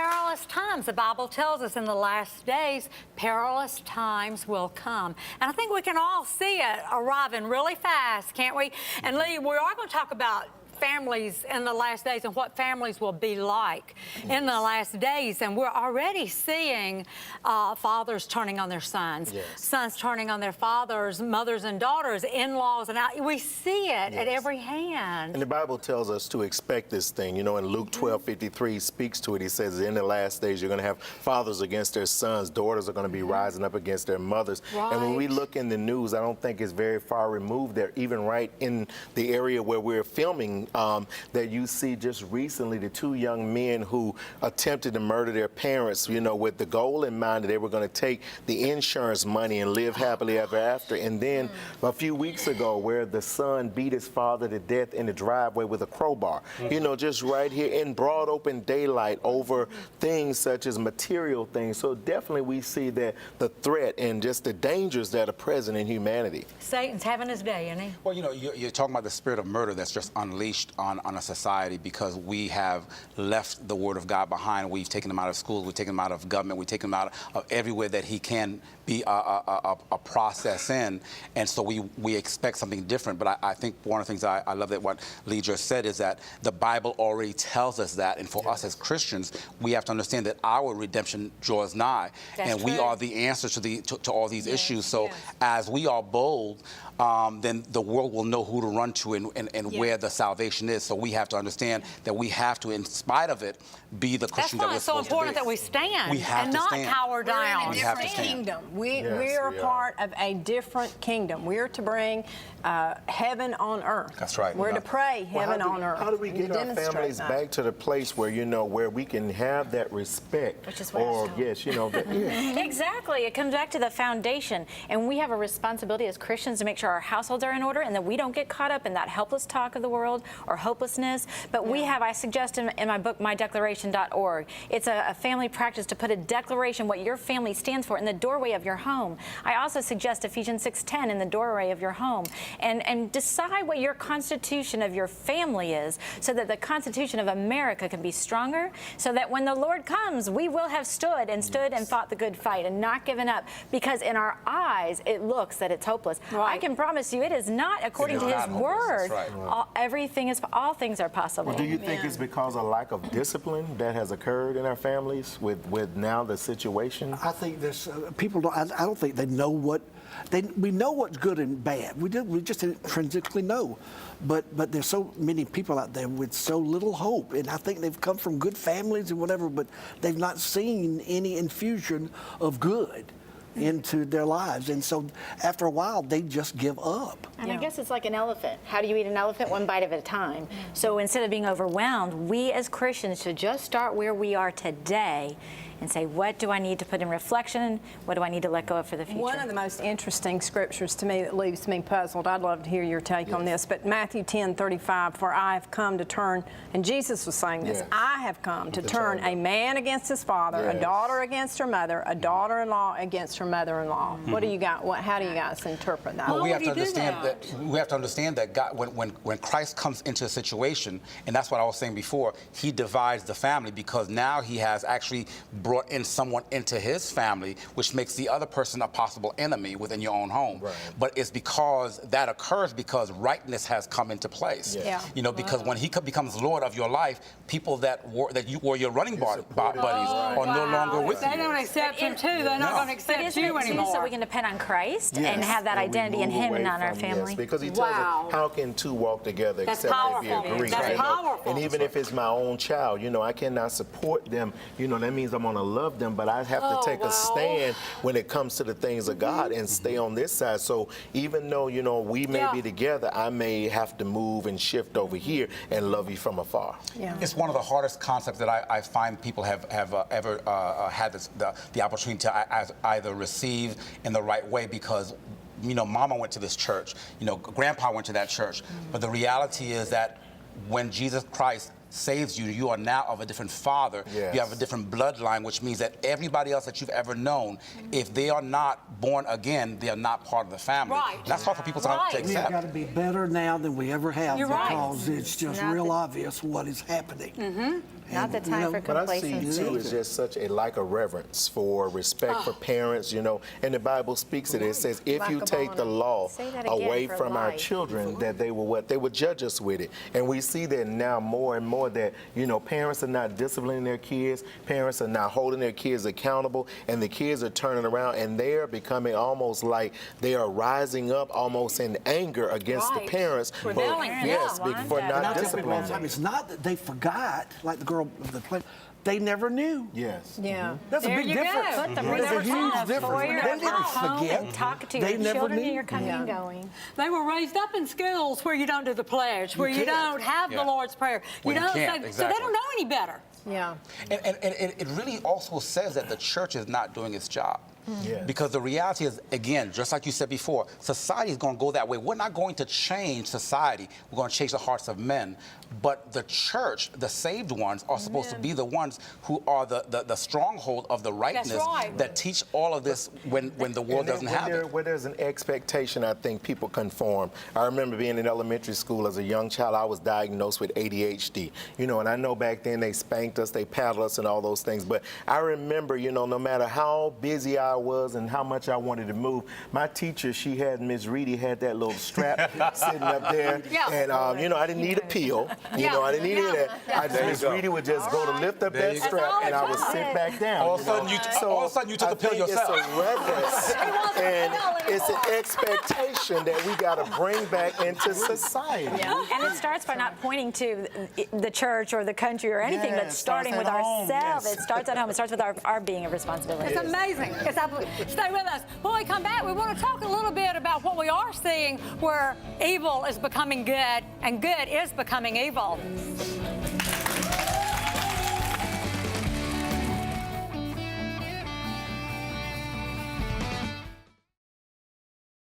perilous times. The Bible tells us in the last days, perilous times will come. And I think we can all see it arriving really fast, can't we? And Lee, we are going to talk about families in the last days and what families will be like in the last days. And we're already seeing fathers turning on their sons, sons turning on their fathers, mothers and daughters, in-laws, and we see it at every hand. And the Bible tells us to expect this thing. You know, in Luke 12:53 speaks to it. He says, in the last days, you're going to have fathers against their sons, daughters are going to be rising up against their mothers. And when we look in the news, I don't think it's very far removed there, even right in the area where we're filming, that you see just recently the two young men who attempted to murder their parents, you know, with the goal in mind that they were going to take the insurance money and live happily ever after. And then a few weeks ago, where the son beat his father to death in the driveway with a crowbar, you know, just right here in broad open daylight over things such as material things. So definitely we see that the threat and just the dangers that are present in humanity. Satan's having his day, isn't he? Well, you know, you're talking about the spirit of murder that's just unleashed on a society because we have left the Word of God behind. We've taken him out of schools, we've taken him out of government, we've taken him out of everywhere that he can be a process in. And so we expect something different. But I think one of the things I love that what Lee just said is that the Bible already tells us that. And for us as Christians, we have to understand that our redemption draws nigh. That's and true. we are the answer to all these issues. So as we are bold, then the world will know who to run to and where the salvation is. So we have to understand that we have to, in spite of it, be the Christian that we're supposed to be. That's why it's so important that we stand and not cower down. We're in a different kingdom. We're a part of a different kingdom. We're to bring heaven on earth. That's right. We're to pray heaven on earth. How do we get our families back to the place where, you know, where we can have that respect? Which is what or, yes, you know. Exactly. It comes back to the foundation. And we have a responsibility as Christians to make sure our households are in order and that we don't get caught up in that helpless talk of the world or hopelessness. But we have, I suggest in my book, mydeclaration.org, it's a family practice to put a declaration, what your family stands for, in the doorway of your home. I also suggest Ephesians 6:10 in the doorway of your home. And decide what your constitution of your family is so that the Constitution of America can be stronger, so that when the Lord comes, we will have stood and fought the good fight and not given up, because in our eyes, it looks that it's hopeless. I can promise you it is not, according to His Word. All things are possible. Well, do you think it's because of lack of discipline that has occurred in our families with now the situation? I think there's people don't. I don't think they know what. We know what's good and bad. We just intrinsically know, but there's so many people out there with so little hope, and I think they've come from good families and whatever, but they've not seen any infusion of good into their lives, and so after a while they just give up. And I guess it's like an elephant. How do you eat an elephant? One bite at a time. So instead of being overwhelmed, we as Christians should just start where we are today and say, what do I need to put in reflection? What do I need to let go of for the future? One of the most interesting scriptures to me that leaves me puzzled, I'd love to hear your take on this, but Matthew 10:35, for I have come to turn, and Jesus was saying this, I have come to turn a man against his father, a daughter against her mother, a daughter-in-law against her mother-in-law. What do you got? How do you guys interpret that? Well, we have to understand that God, when Christ comes into a situation, and that's what I was saying before, He divides the family because now He has actually brought in someone into His family, which makes the other person a possible enemy within your own home. But it's because that occurs because rightness has come into place. You know, because when He becomes Lord of your life, people that you were your running buddies are no longer with you. They don't accept Him too. They're not going to accept you anymore. So we can depend on Christ and have that identity in Him and not our family. Yes, because He tells us, how can two walk together except they be agreed? That's powerful. And even if it's my own child, you know, I cannot support them. You know, that means I'm going to love them, but I have to take a stand when it comes to the things of God and stay on this side. So even though, you know, we may be together, I may have to move and shift over here and love you from afar. It's one of the hardest concepts that I find people have ever had the opportunity to either receive in the right way, because you know, Mama went to this church, you know, Grandpa went to that church, but the reality is that when Jesus Christ saves you, you are now of a different father. Yes. You have a different bloodline, which means that everybody else that you've ever known, if they are not born again, they are not part of the family. Right. And that's hard for people to Right. We've accept. got to be better now than we ever have You're right. because it's just real obvious what is happening. Not the time for What I see complacency. too is just such a lack of reverence for respect for parents, you know, and the Bible speaks it. It says, if you take the law Say that again away for from our life. children, that they will what? They will judge us with it. And we see that now more and more that, you know, parents are not disciplining their kids, parents are not holding their kids accountable, and the kids are turning around and they are becoming almost like they are rising up almost in anger against the Right. parents. Rebelling, Yes, yeah. for And I not tell people all the disciplining time, them. it's not that they forgot, like the girl of the play. They never knew. Yes. Yeah. That's There a big you go. difference. Put them There's right a in huge the difference. foyer They of didn't home forget. And talk to They your never children knew. and you're coming and going. They were raised up in schools where you don't do the pledge, where you can't. don't have Yeah. the Lord's Prayer. Well, you don't can't, so they exactly. don't know any better. Yeah. And it really also says that the church is not doing its job. Yes. Because the reality is, again, just like you said before, society is going to go that way. We're not going to change society. We're going to change the hearts of men. But the church, the saved ones, are supposed to be the ones who are the stronghold of the rightness right. that teach all of this when the world doesn't have it. Where there's an expectation, I think people conform. I remember being in elementary school as a young child. I was diagnosed with ADHD, you know, and I know back then they spanked us, they paddled us, and all those things. But I remember, you know, no matter how busy I was and how much I wanted to move, my teacher, Miss Reedy, had that little strap sitting up there, Yeah. and you know, I didn't need a pill. You know, I didn't need any of that. Miss Reedy would just go to lift up that strap, and I would sit back down. All of a sudden, you took I a pill think yourself. It's a reverence, and it's an expectation that we got to bring back into society. And it starts by not pointing to the church or the country or anything, Yeah, but it starting starts with at home, ourselves. yes. It starts at home. It starts with our being a responsibility. It's amazing. It's absolutely. Stay with us. When we come back, we want to talk a little bit about what we are seeing where evil is becoming good and good is becoming evil.